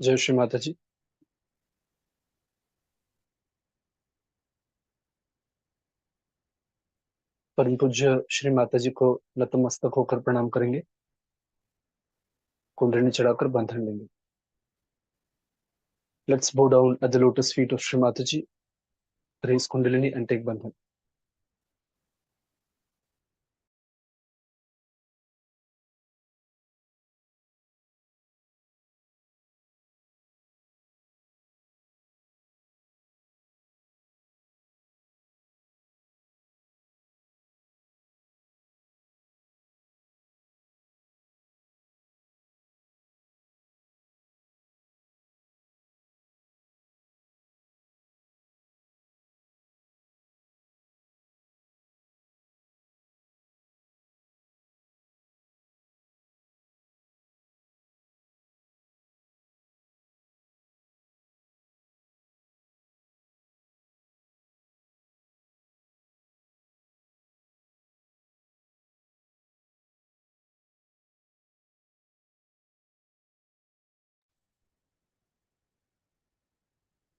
जय श्री माता जी। परम पूज्य श्री माता जी को नतमस्तक होकर प्रणाम करेंगे। कुंडलिनी चढ़ाकर बंधन लेंगे। Let's bow down at the lotus feet of Shri Mataji, raise Kundalini and take bandhan.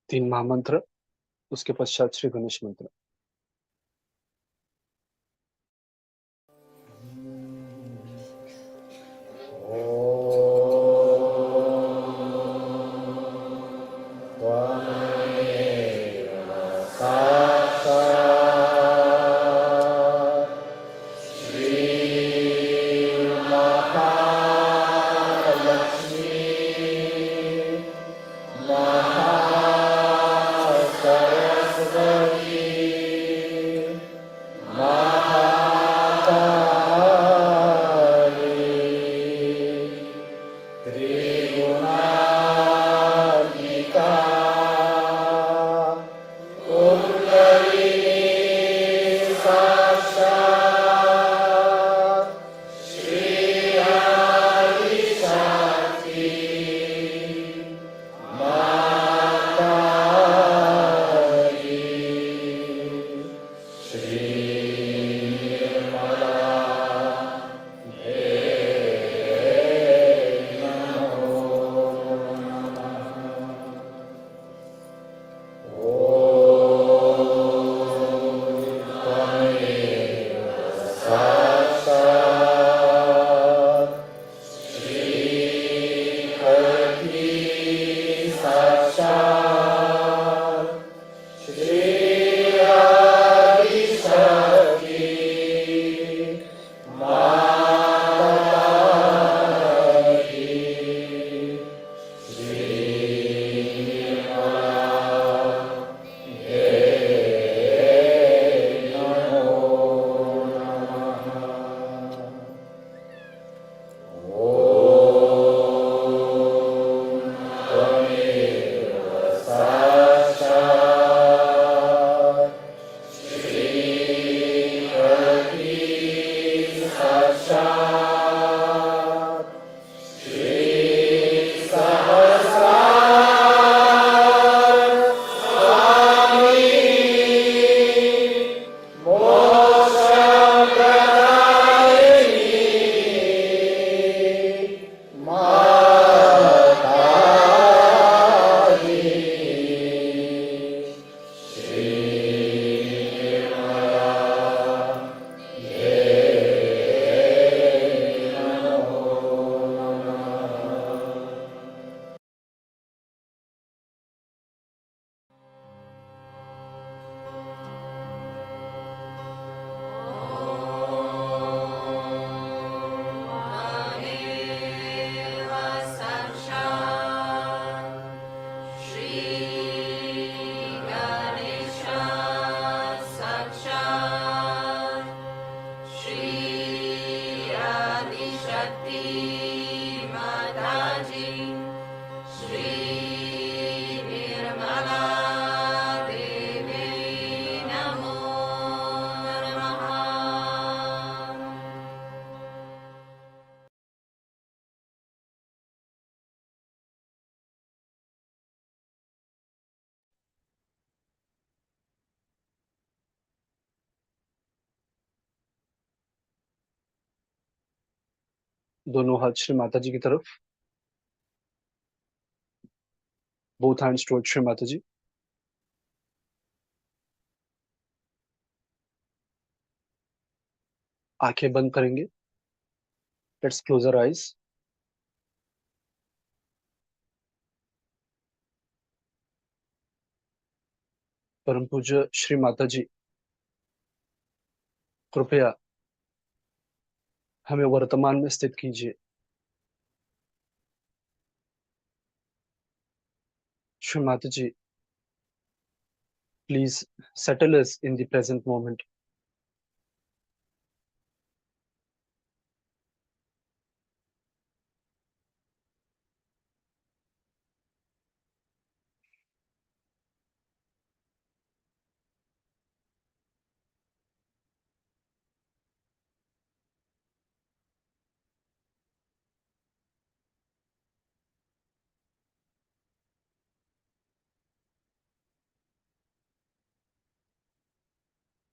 तीन महामंत्र, उसके पश्चात श्री गणेश मंत्र। दोनों हाथ श्री माता जी की तरफ। both hands towards Shri Mataji. आंखें बंद करेंगे. Let's close our eyes. परम पूज्य श्री माताजी, कृपया हमें वर्तमान में स्थित कीजिए. श्री माताजी, please settle us in the present moment.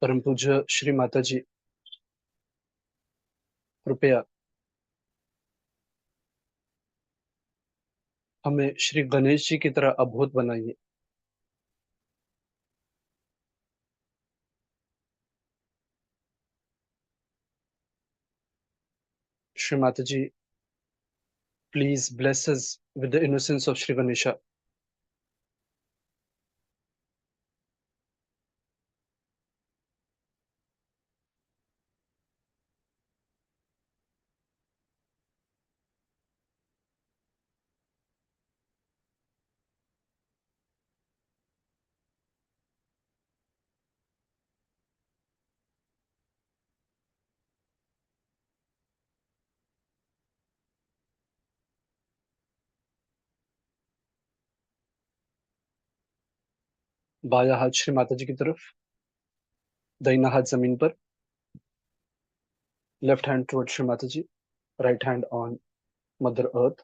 परम पूज्य श्री माताजी, कृपया हमें श्री गणेश जी की तरह अबोध बनाइए. श्री माताजी, please bless us with the innocence of Shri Ganesha. बाया हाथ श्री माताजी की तरफ, दाहिना हाथ जमीन पर. Left hand towards Shri Mataji, right hand on Mother Earth.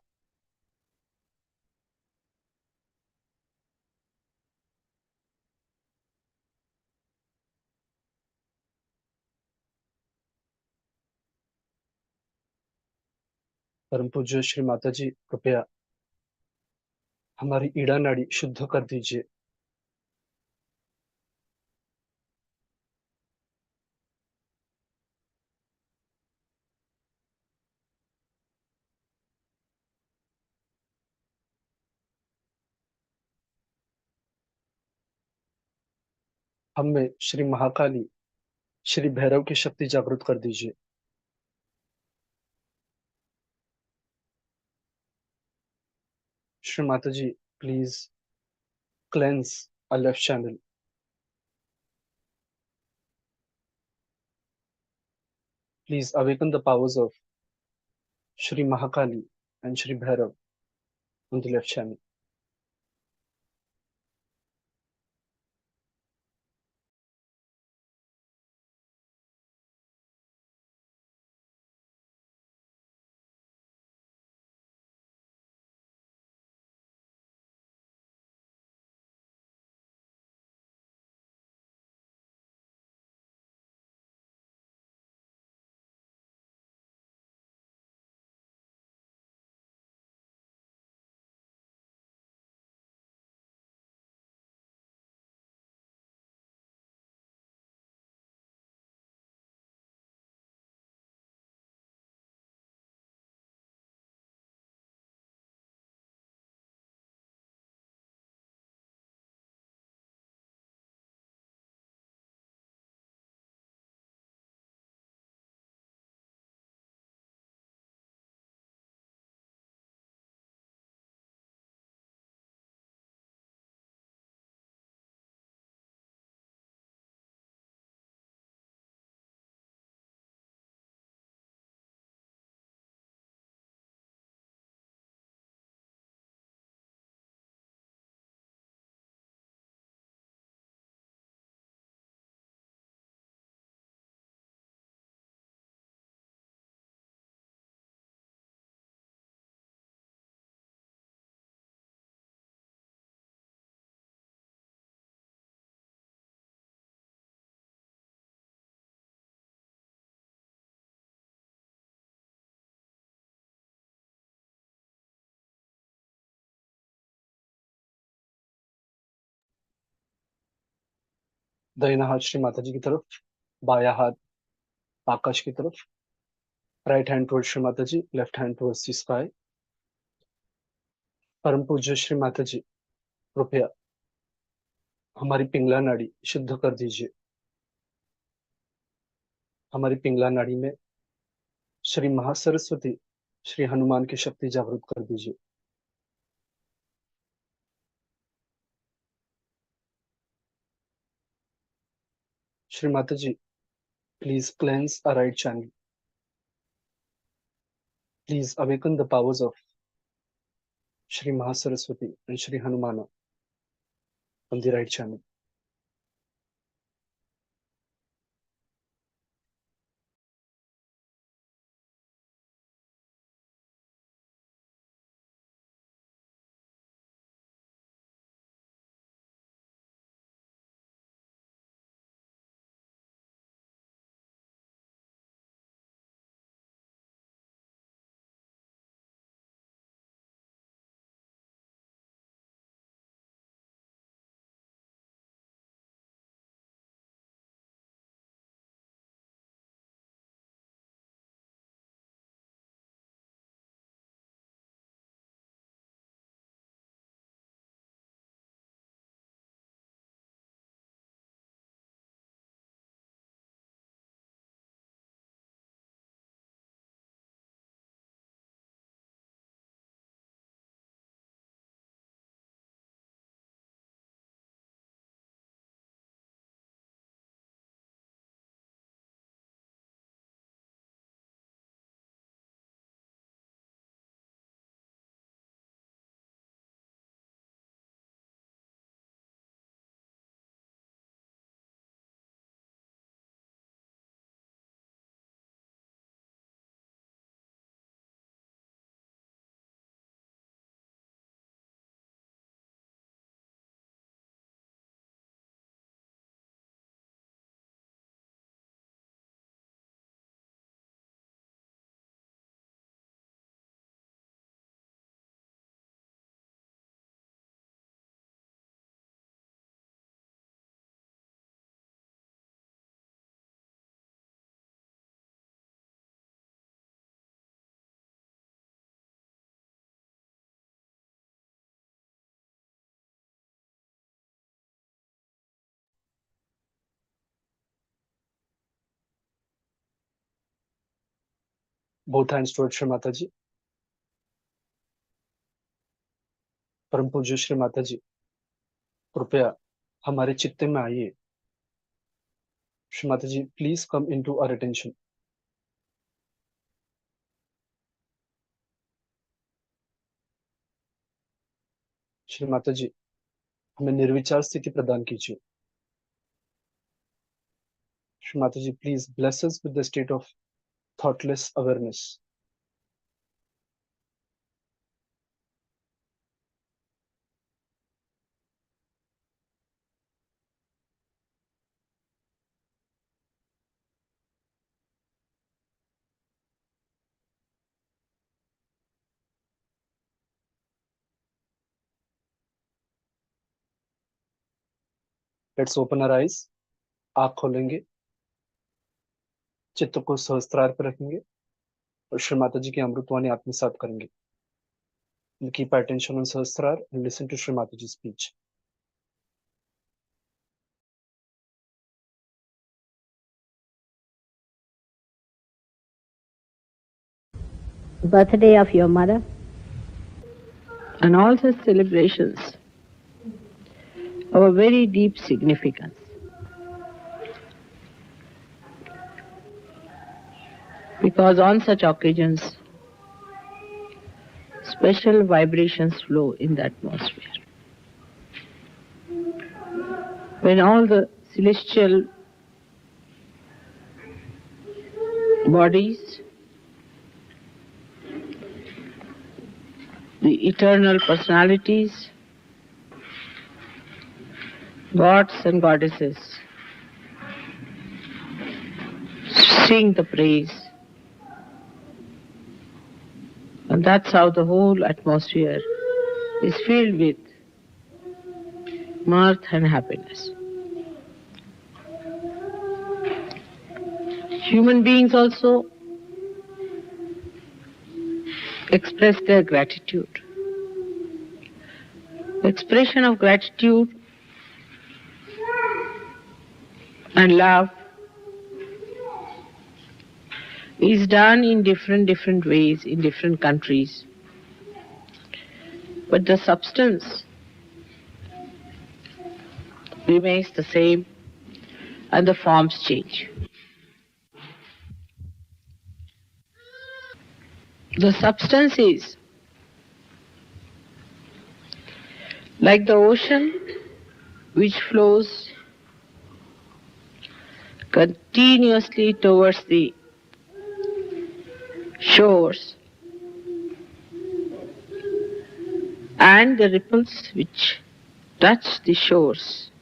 परम पूज्य श्री माताजी, कृपया हमारी ईड़ा नाड़ी शुद्ध कर दीजिए. हम में श्री महाकाली, श्री भैरव की शक्ति जागृत कर दीजिए. श्री माताजी, please cleanse our left channel. Please awaken the powers of Shri Mahakali and Shri Bhairav on the left channel. दाहिना हाथ श्री माता जी की तरफ, बाया हाथ आकाश की तरफ, right hand towards Shri Mata ji, left hand towards the sky. परम पूज्य श्री माता जी, कृपया हमारी पिंगला नाड़ी शुद्ध कर दीजिए। हमारी पिंगला नाड़ी में श्री महासरस्वती, श्री हनुमान की शक्ति जागृत कर दीजिए। Shri Mata ji, please cleanse our right channel. Please awaken the powers of Shri Mahasaraswati and Shri Hanumana on the right channel. Both hands towards Shri Mata ji. परम पूज्य श्री माता जी, कृपया हमारे चित्ते में आइए। Shri Mata ji, please come into our attention. Shri Mata ji, हमें निर्विचार स्थिति प्रदान कीजिए। Shri Mata ji, please bless us with the state of thoughtless awareness. Let's open our eyes. आँख खोलेंगे, चित्त को सहस्त्रार पर रखेंगे और श्री माता जी की अमृतवाणी आत्मसात करेंगे। And keep our attention on सहस्त्रार and listen to Shri Mata Ji's speech. Birthday of your mother, and all such celebrations have a very deep significance. Because on such occasions, special vibrations flow in the atmosphere. When all the celestial bodies, the eternal personalities, gods and goddesses sing the praise. And that's how the whole atmosphere is filled with mirth and happiness. Human beings also express their gratitude. Expression of gratitude and love is done in different ways in different countries. But the substance remains the same and the forms change. The substance is like the ocean which flows continuously towards the shores, and the ripples which touch the shores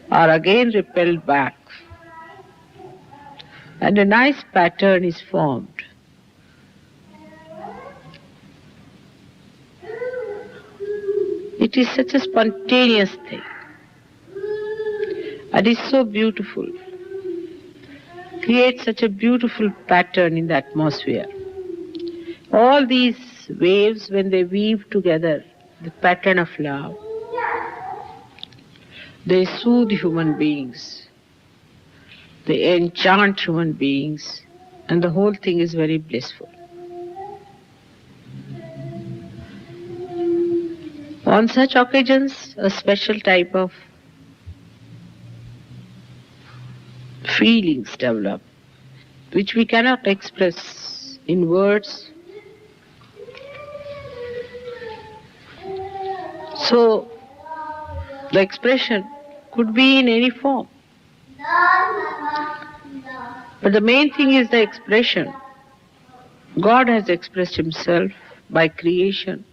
are again repelled back, and a nice pattern is formed. It is such a spontaneous thing, and is so beautiful, creates such a beautiful pattern in the atmosphere. All these waves, when they weave together the pattern of love, they soothe human beings, they enchant human beings, and the whole thing is very blissful. On such occasions, a special type of feelings develop, which we cannot express in words. So, the expression could be in any form. But the main thing is the expression. God has expressed Himself by creation,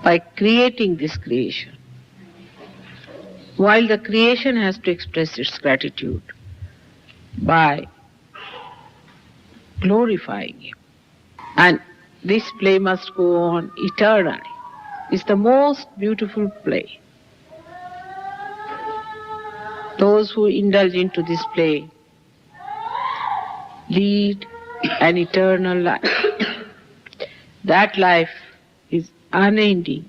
by creating this creation. While the creation has to express its gratitude by glorifying Him. And this play must go on eternally. It's the most beautiful play. Those who indulge into this play lead an eternal life. That life is unending,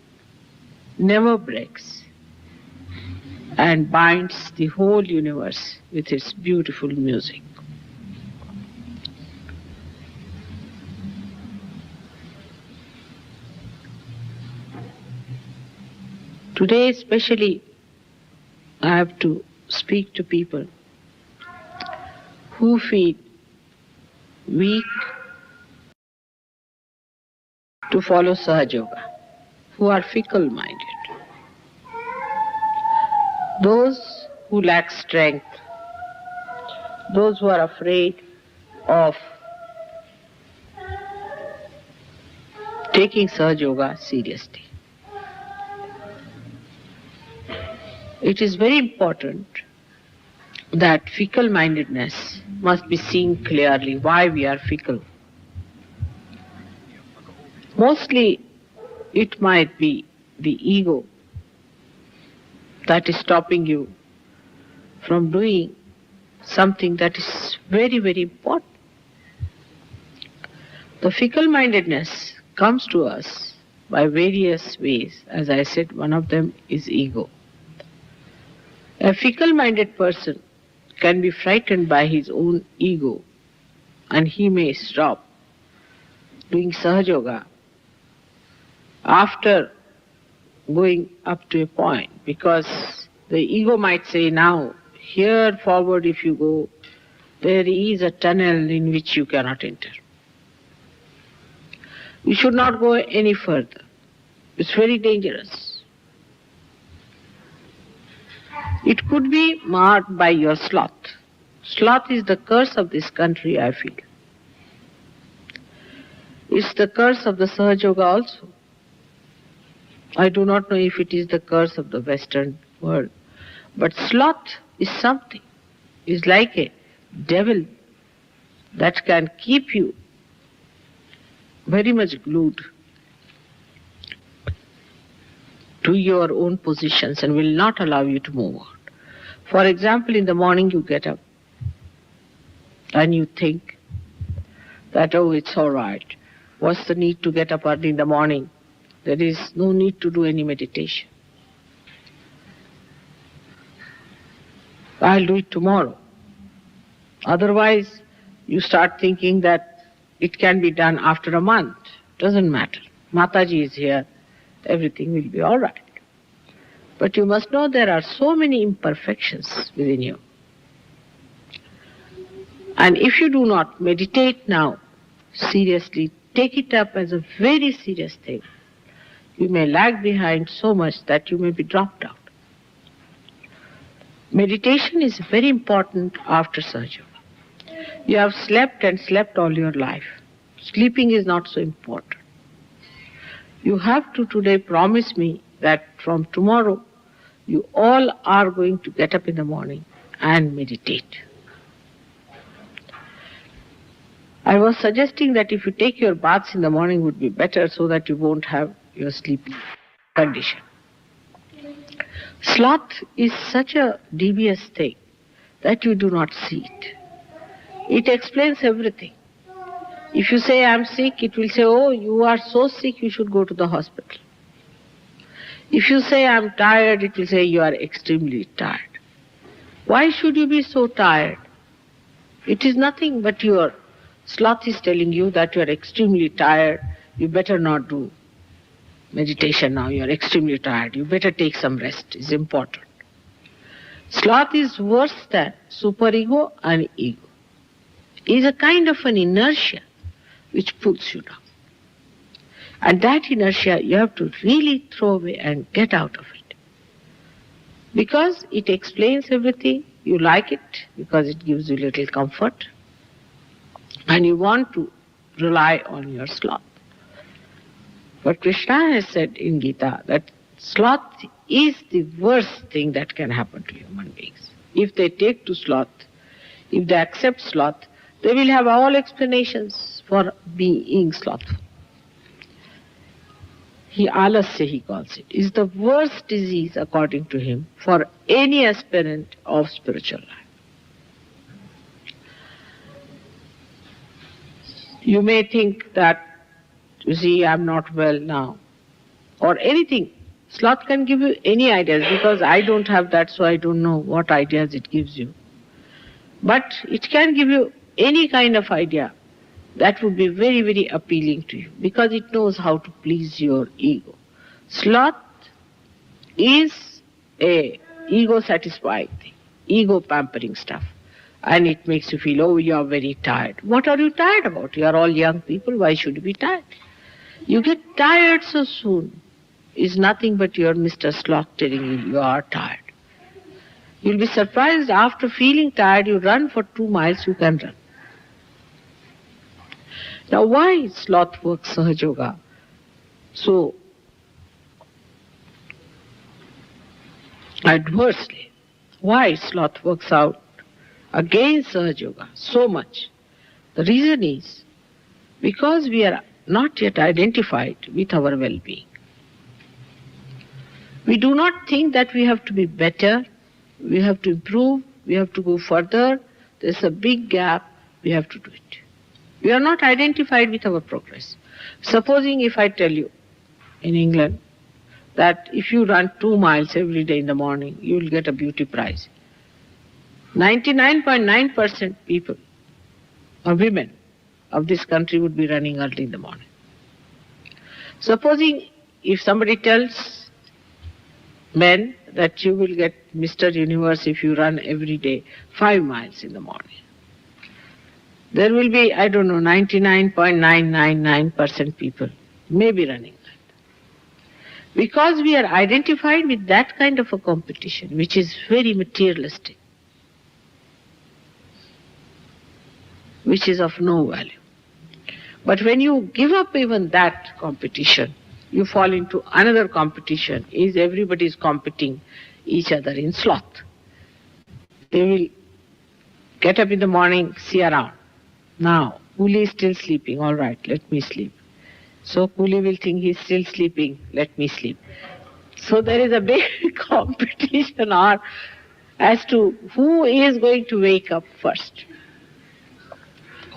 never breaks, and binds the whole universe with its beautiful music. Today especially, I have to speak to people who feel weak to follow Sahaja Yoga, who are fickle-minded, those who lack strength, those who are afraid of taking Sahaja Yoga seriously. It is very important that fickle-mindedness must be seen clearly, why we are fickle. Mostly it might be the ego that is stopping you from doing something that is very, very important. The fickle-mindedness comes to us by various ways. As I said, one of them is ego. A fickle-minded person can be frightened by his own ego, and he may stop doing Sahaja Yoga after going up to a point, because the ego might say, now, here forward if you go, there is a tunnel in which you cannot enter. You should not go any further. It's very dangerous. It could be marked by your sloth. Sloth is the curse of this country, I feel. It's the curse of the Sahaja Yoga also. I do not know if it is the curse of the Western world. But sloth is something. It's like a devil that can keep you very much glued to your own positions and will not allow you to move on. For example, in the morning you get up and you think that, oh, it's all right. What's the need to get up early in the morning? There is no need to do any meditation. I'll do it tomorrow. Otherwise, you start thinking that it can be done after a month. Doesn't matter. Mataji is here. Everything will be all right. But you must know there are so many imperfections within you. And if you do not meditate now, seriously, take it up as a very serious thing, you may lag behind so much that you may be dropped out. Meditation is very important after surgery. You have slept and slept all your life. Sleeping is not so important. You have to today promise me that from tomorrow you all are going to get up in the morning and meditate. I was suggesting that if you take your baths in the morning would be better so that you won't have your sleeping condition. Sloth is such a devious thing that you do not see it. It explains everything. If you say, I'm sick, it will say, oh, you are so sick, you should go to the hospital. If you say, I'm tired, it will say, you are extremely tired. Why should you be so tired? It is nothing but your sloth is telling you that you are extremely tired, you better not do meditation now, you are extremely tired, you better take some rest, it's important. Sloth is worse than superego and ego. It is a kind of an inertia which pulls you down. And that inertia you have to really throw away and get out of it. Because it explains everything, you like it, because it gives you little comfort, and you want to rely on your sloth. But Krishna has said in Gita that sloth is the worst thing that can happen to human beings. If they take to sloth, if they accept sloth, they will have all explanations for being slothful. Alasya, he calls it, is the worst disease, according to him, for any aspirant of spiritual life. You may think that, you see, I'm not well now, or anything. Sloth can give you any ideas, because I don't have that, so I don't know what ideas it gives you. But it can give you any kind of idea that would be very, very appealing to you, because it knows how to please your ego. Sloth is a ego-satisfying thing, ego-pampering stuff. And it makes you feel, oh, you are very tired. What are you tired about? You are all young people, why should you be tired? You get tired so soon. It's nothing but your Mr. Sloth telling you you are tired. You'll be surprised, after feeling tired, you run for 2 miles, you can run. Now why sloth works Sahaja Yoga so adversely? Why sloth works out against Sahaja Yoga so much? The reason is because we are not yet identified with our well-being. We do not think that we have to be better, we have to improve, we have to go further. There's a big gap, we have to do it. We are not identified with our progress. Supposing if I tell you in England that if you run 2 miles every day in the morning, you will get a beauty prize. 99.9% people or women of this country would be running early in the morning. Supposing if somebody tells men that you will get Mr. Universe if you run every day 5 miles in the morning, there will be, 99.999% people may be running that. Because we are identified with that kind of a competition, which is very materialistic, which is of no value. But when you give up even that competition, you fall into another competition, is everybody is competing each other in sloth. They will get up in the morning, see around. Now, Kuli is still sleeping, all right, let me sleep. So Kuli will think he's still sleeping, let me sleep. So there is a big competition, or as to who is going to wake up first.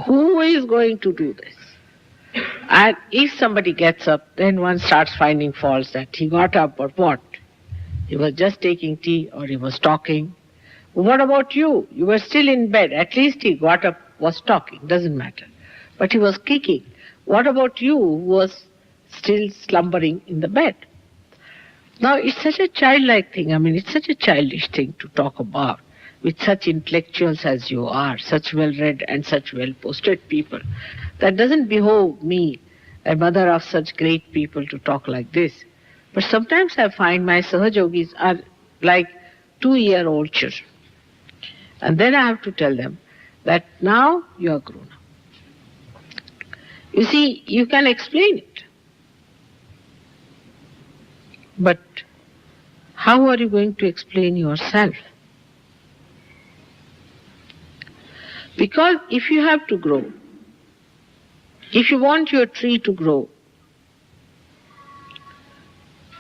Who is going to do this? And if somebody gets up, then one starts finding faults that he got up or what. He was just taking tea or he was talking. What about you? You were still in bed. At least he got up, was talking. Doesn't matter. But he was kicking. What about you who was still slumbering in the bed? Now, it's such a childlike thing. I mean, it's such a childish thing to talk about with such intellectuals as you are, such well-read and such well-posted people. That doesn't behove me, a mother of such great people, to talk like this. But sometimes I find my Sahajogis are like 2-year-old children. And then I have to tell them that now you are grown up. You see, you can explain it. But how are you going to explain yourself? Because if you have to grow, if you want your tree to grow,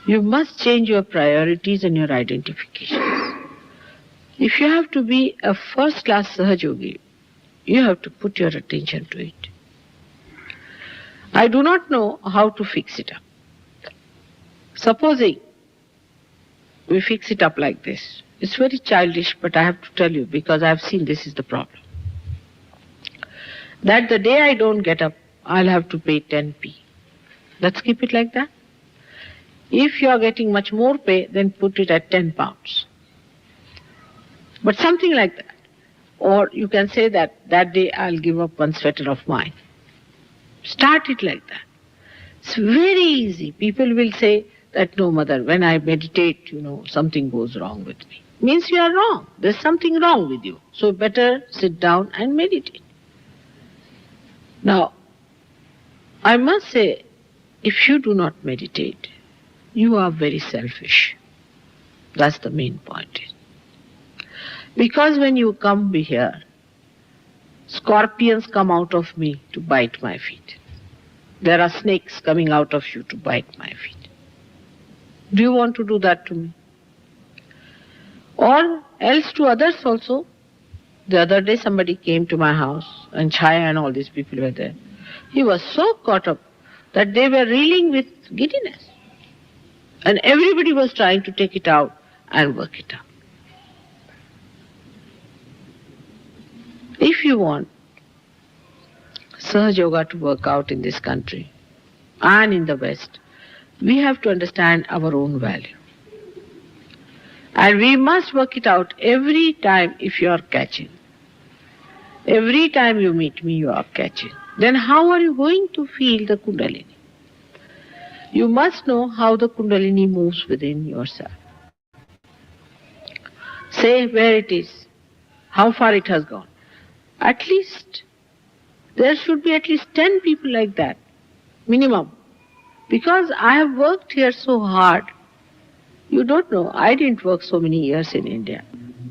you must change your priorities and your identifications. If you have to be a first-class Sahajogi, you have to put your attention to it. I do not know how to fix it up. Supposing we fix it up like this. It's very childish, but I have to tell you because I have seen this is the problem. That the day I don't get up, I'll have to pay 10p. Let's keep it like that. If you are getting much more pay, then put it at 10 pounds. But something like that. Or you can say that that day I'll give up one sweater of mine. Start it like that. It's very easy. People will say that, no, mother, when I meditate, something goes wrong with me. Means you are wrong. There's something wrong with you. So better sit down and meditate. Now, I must say, if you do not meditate, you are very selfish. That's the main point. Because when you come here, scorpions come out of me to bite my feet. There are snakes coming out of you to bite my feet. Do you want to do that to me? Or else to others also. The other day somebody came to my house and Chaya and all these people were there. He was so caught up that they were reeling with giddiness. And everybody was trying to take it out and work it out. If you want Sahaja Yoga to work out in this country and in the West, we have to understand our own value. And we must work it out every time if you are catching. Every time you meet me, you are catching. Then how are you going to feel the Kundalini? You must know how the Kundalini moves within yourself. Say where it is, how far it has gone. At least, there should be at least 10 people like that, minimum. Because I have worked here so hard. You don't know, I didn't work so many years in India.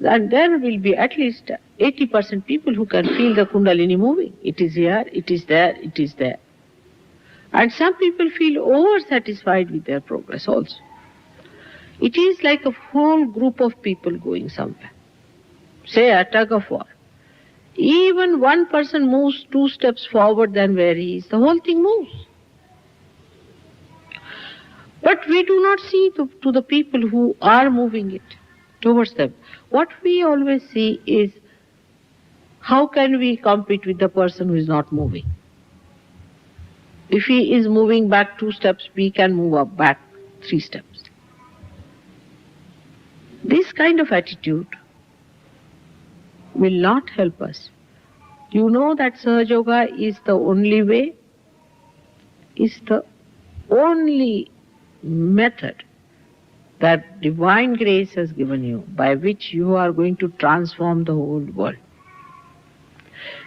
And there will be at least 80% people who can feel the Kundalini moving. It is here, it is there, it is there. And some people feel over-satisfied with their progress also. It is like a whole group of people going somewhere. Say a tug of war. Even one person moves 2 steps forward than where he is, the whole thing moves. But we do not see to the people who are moving it towards them. What we always see is, how can we compete with the person who is not moving? If he is moving back 2 steps, we can move up back 3 steps. This kind of attitude will not help us. You know that Sahaja Yoga is the only way, is the only method that divine grace has given you, by which you are going to transform the whole world.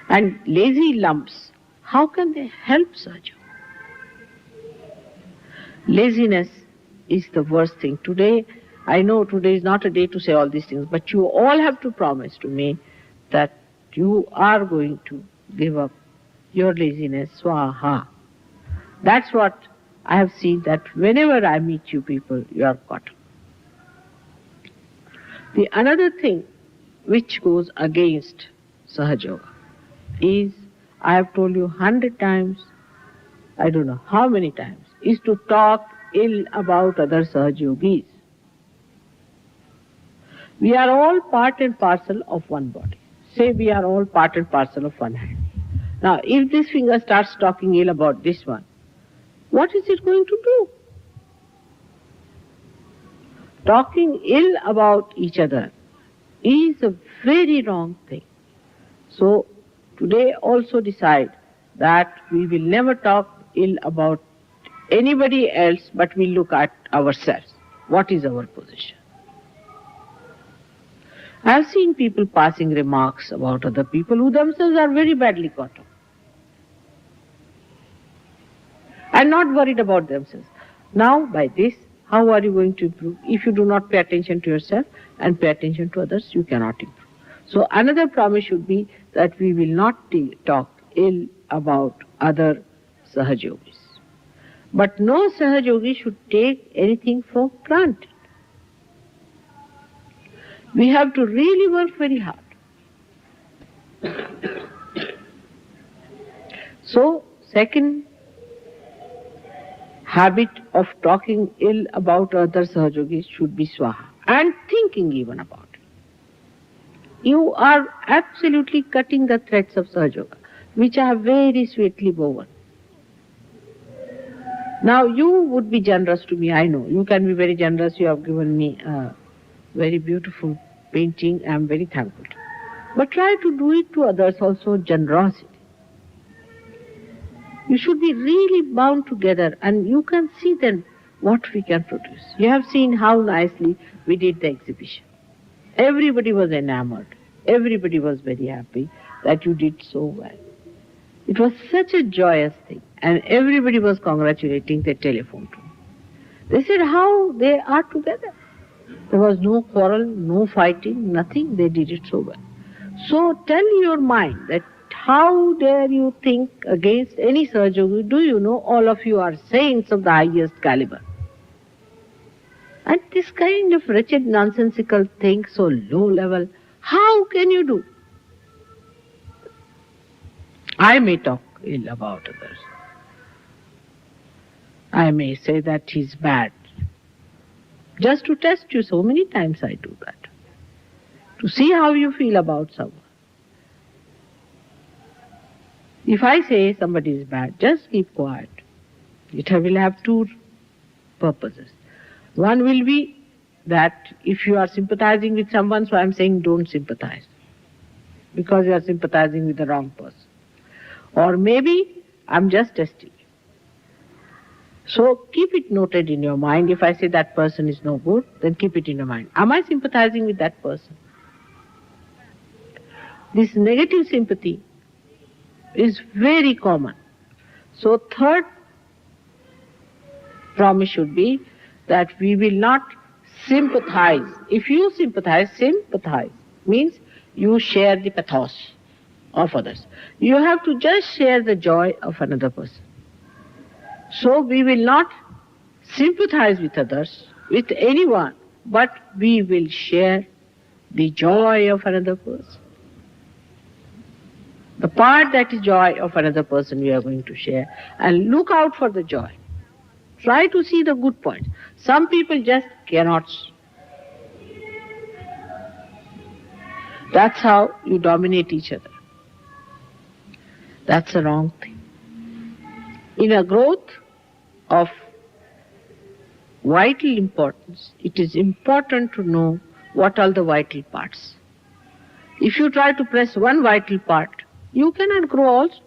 And lazy lumps, how can they help Sahaja Yoga? Laziness is the worst thing. Today, I know today is not a day to say all these things, but you all have to promise to me that you are going to give up your laziness, swaha. That's what I have seen, that whenever I meet you people, you are caught up. The another thing which goes against Sahaja is, I have told you 100 times, I don't know how many times, is to talk ill about other Sahajogis. We are all part and parcel of one body. Say we are all part and parcel of one hand. Now, if this finger starts talking ill about this one, what is it going to do? Talking ill about each other is a very wrong thing. So, today also decide that we will never talk ill about anybody else, but we look at ourselves. What is our position? I have seen people passing remarks about other people who themselves are very badly caught up and not worried about themselves. Now, by this, how are you going to improve? If you do not pay attention to yourself and pay attention to others, you cannot improve. So, another promise should be that we will not talk ill about other Sahajogis. But no Sahajogi should take anything for granted. We have to really work very hard. So, second habit of talking ill about other Sahajogis should be swaha, and thinking even about it. You are absolutely cutting the threads of Sahajoga, which are very sweetly woven. Now, you would be generous to me, I know. You can be very generous. You have given me a very beautiful painting. I am very thankful. But try to do it to others also, generosity. You should be really bound together, and you can see then what we can produce. You have seen how nicely we did the exhibition. Everybody was enamored. Everybody was very happy that you did so well. It was such a joyous thing, and everybody was congratulating. They telephoned to me. They said how they are together. There was no quarrel, no fighting, nothing. They did it so well. So tell your mind that how dare you think against any Sahajogi? Do you know all of you are saints of the highest caliber? And this kind of wretched, nonsensical thing, so low level, how can you do? I may talk ill about others. I may say that he's bad. Just to test you, so many times I do that. To see how you feel about someone. If I say somebody is bad, just keep quiet. It will have two purposes. One will be that if you are sympathizing with someone, so I am saying don't sympathize, because you are sympathizing with the wrong person. Or maybe I am just testing you. So keep it noted in your mind. If I say that person is no good, then keep it in your mind. Am I sympathizing with that person? This negative sympathy is very common. So third promise should be that we will not sympathize. If you sympathize means you share the pathos of others. You have to just share the joy of another person. So we will not sympathize with others, with anyone, but we will share the joy of another person. The part that is joy of another person we are going to share, and look out for the joy. Try to see the good points. Some people just cannot. That's how you dominate each other. That's a wrong thing. In a growth of vital importance, it is important to know what are the vital parts. If you try to press one vital part, you cannot grow also,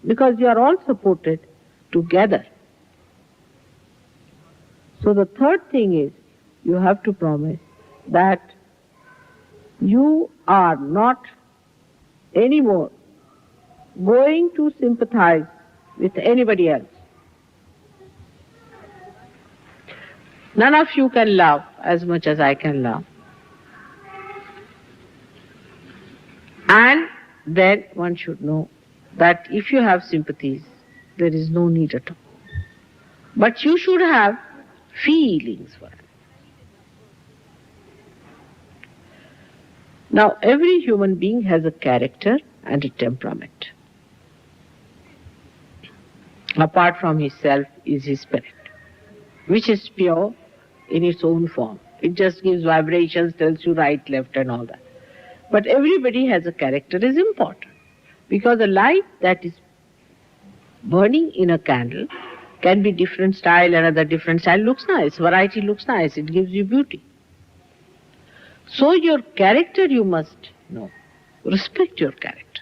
because you are all supported together. So the third thing is, you have to promise that you are not anymore going to sympathize with anybody else. None of you can love as much as I can love. And then one should know that if you have sympathies, there is no need at all. But you should have feelings for it. Now, every human being has a character and a temperament. Apart from his self is his spirit, which is pure in its own form. It just gives vibrations, tells you right, left, and all that. But everybody has a character is important, because the light that is burning in a candle can be different style, another different style looks nice, variety looks nice, it gives you beauty. So your character you must know. Respect your character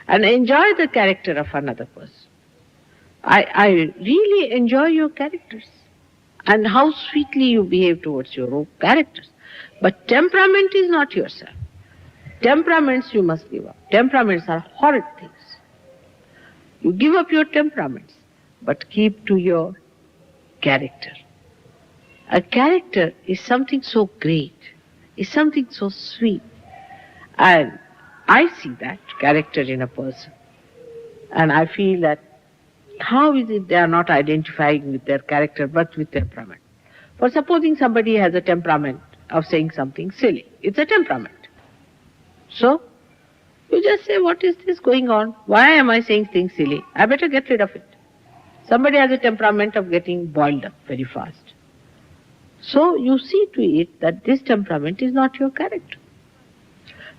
and enjoy the character of another person. I really enjoy your characters and how sweetly you behave towards your own characters. But temperament is not yourself. Temperaments you must give up. Temperaments are horrid things. You give up your temperaments, but keep to your character. A character is something so great, is something so sweet. And I see that character in a person. And I feel that how is it they are not identifying with their character but with temperament? For supposing somebody has a temperament of saying something silly. It's a temperament. So, you just say, what is this going on? Why am I saying things silly? I better get rid of it. Somebody has a temperament of getting boiled up very fast. So, you see to it that this temperament is not your character.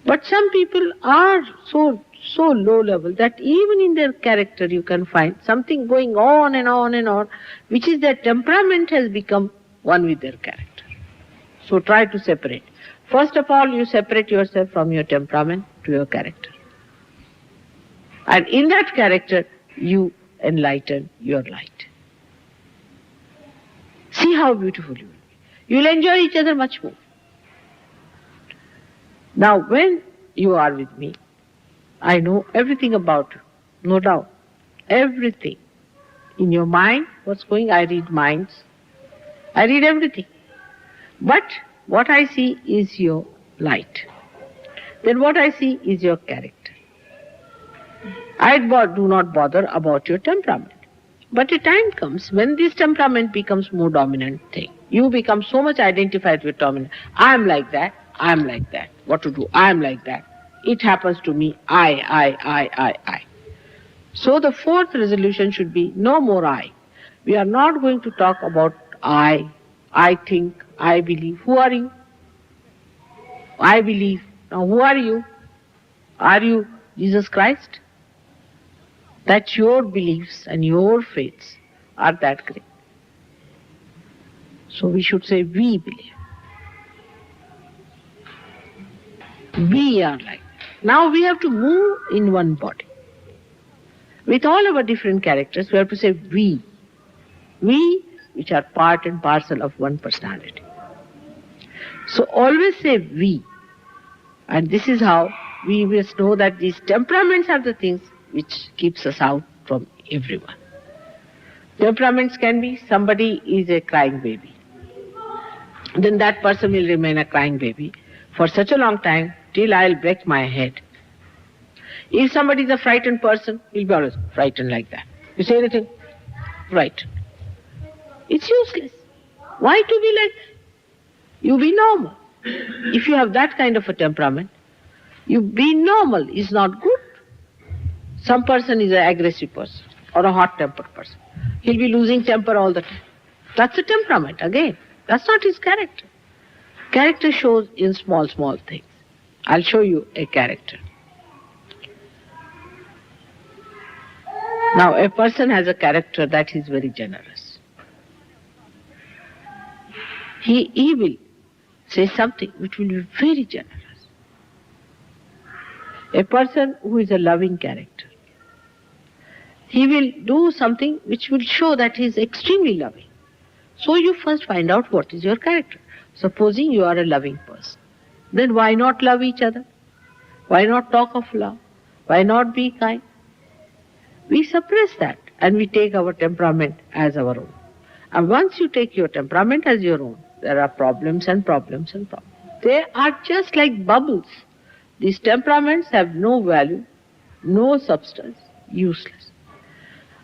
But some people are so low level that even in their character you can find something going on and on and on, which is their temperament has become one with their character. So try to separate. First of all, you separate yourself from your temperament to your character. And in that character, you enlighten your light. See how beautiful you will be. You will enjoy each other much more. Now, when you are with me, I know everything about you, no doubt. Everything. In your mind, what's going, I read minds. I read everything. But what I see is your light. Then what I see is your character. I do not bother about your temperament. But a time comes when this temperament becomes more dominant thing. You become so much identified with dominant. I am like that. I am like that. What to do? I am like that. It happens to me. I. So the fourth resolution should be no more I. We are not going to talk about I think, I believe. Who are you? I believe. Now who are you? Are you Jesus Christ? That your beliefs and your faiths are that great. So we should say we believe. We are like that. Now we have to move in one body. With all our different characters, we have to say we. We, which are part and parcel of one personality. So always say we. And this is how we must know that these temperaments are the things which keeps us out from everyone. Temperaments can be somebody is a crying baby. Then that person will remain a crying baby for such a long time till I'll break my head. If somebody is a frightened person, he'll be always frightened like that. You say anything? Frightened. It's useless. Why to be like that? You be normal. If you have that kind of a temperament, you be normal is not good. Some person is an aggressive person or a hot-tempered person. He'll be losing temper all the time. That's a temperament again. That's not his character. Character shows in small things. I'll show you a character. Now, a person has a character that is very generous. He will say something which will be very generous. A person who is a loving character, he will do something which will show that he is extremely loving. So you first find out what is your character. Supposing you are a loving person, then why not love each other? Why not talk of love? Why not be kind? We suppress that and we take our temperament as our own. And once you take your temperament as your own, there are problems and problems and problems. They are just like bubbles. These temperaments have no value, no substance, useless.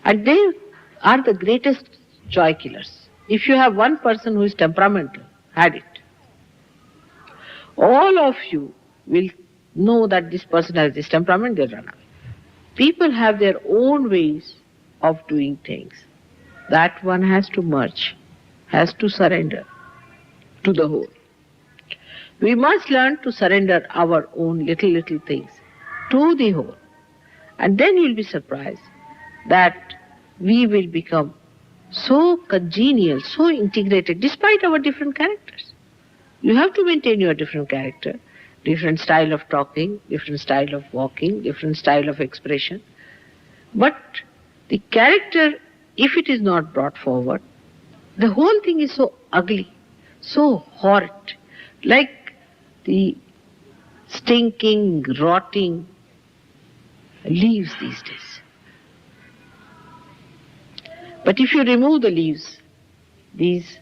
And they are the greatest joy killers. If you have one person who is temperamental, had it. All of you will know that this person has this temperament, they'll run away. People have their own ways of doing things. That one has to merge, has to surrender to the whole. We must learn to surrender our own little things to the whole. And then you'll be surprised that we will become so congenial, so integrated, despite our different characters. You have to maintain your different character, different style of talking, different style of walking, different style of expression. But the character, if it is not brought forward, the whole thing is so ugly, so horrid, like the stinking, rotting leaves these days. But if you remove the leaves, these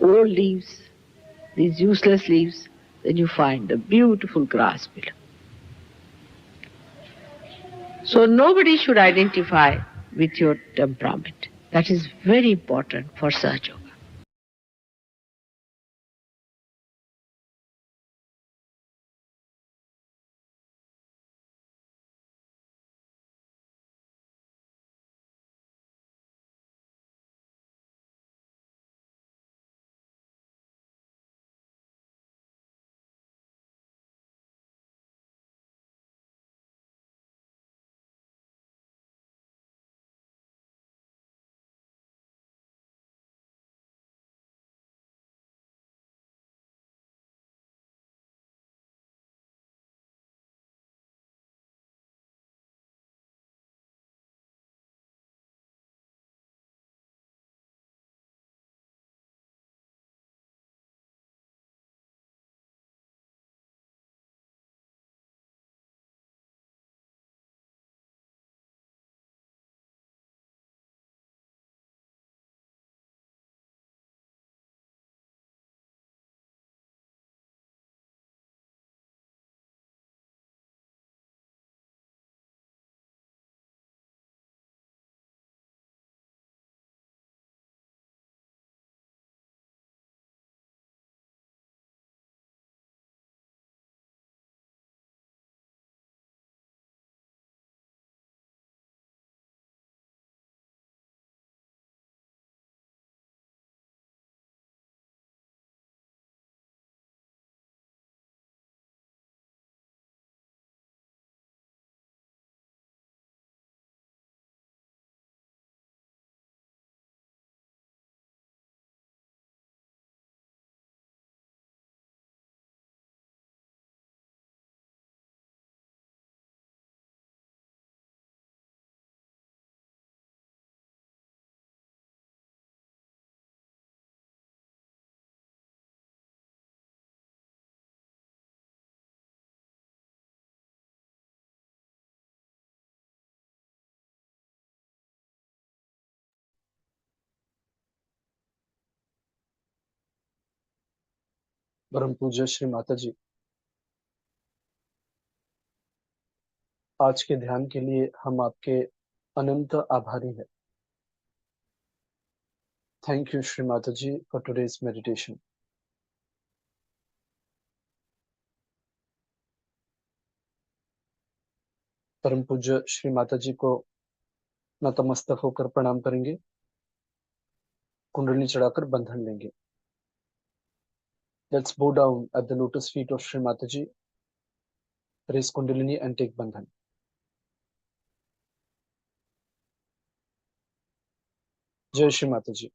old leaves, these useless leaves, then you find the beautiful grass below. So nobody should identify with your temperament. That is very important for Sahaja. परम पूज्य श्री माता जी, आज के ध्यान के लिए हम आपके अनंत आभारी हैं। Thank you Shri Mata ji for today's meditation. परम पूज्य श्री माता जी को नतमस्तक होकर प्रणाम करेंगे, कुंडली चढ़ाकर बंधन लेंगे। Let's bow down at the lotus feet of Shri Mataji, raise Kundalini and take bandhan. जय श्री माता जी।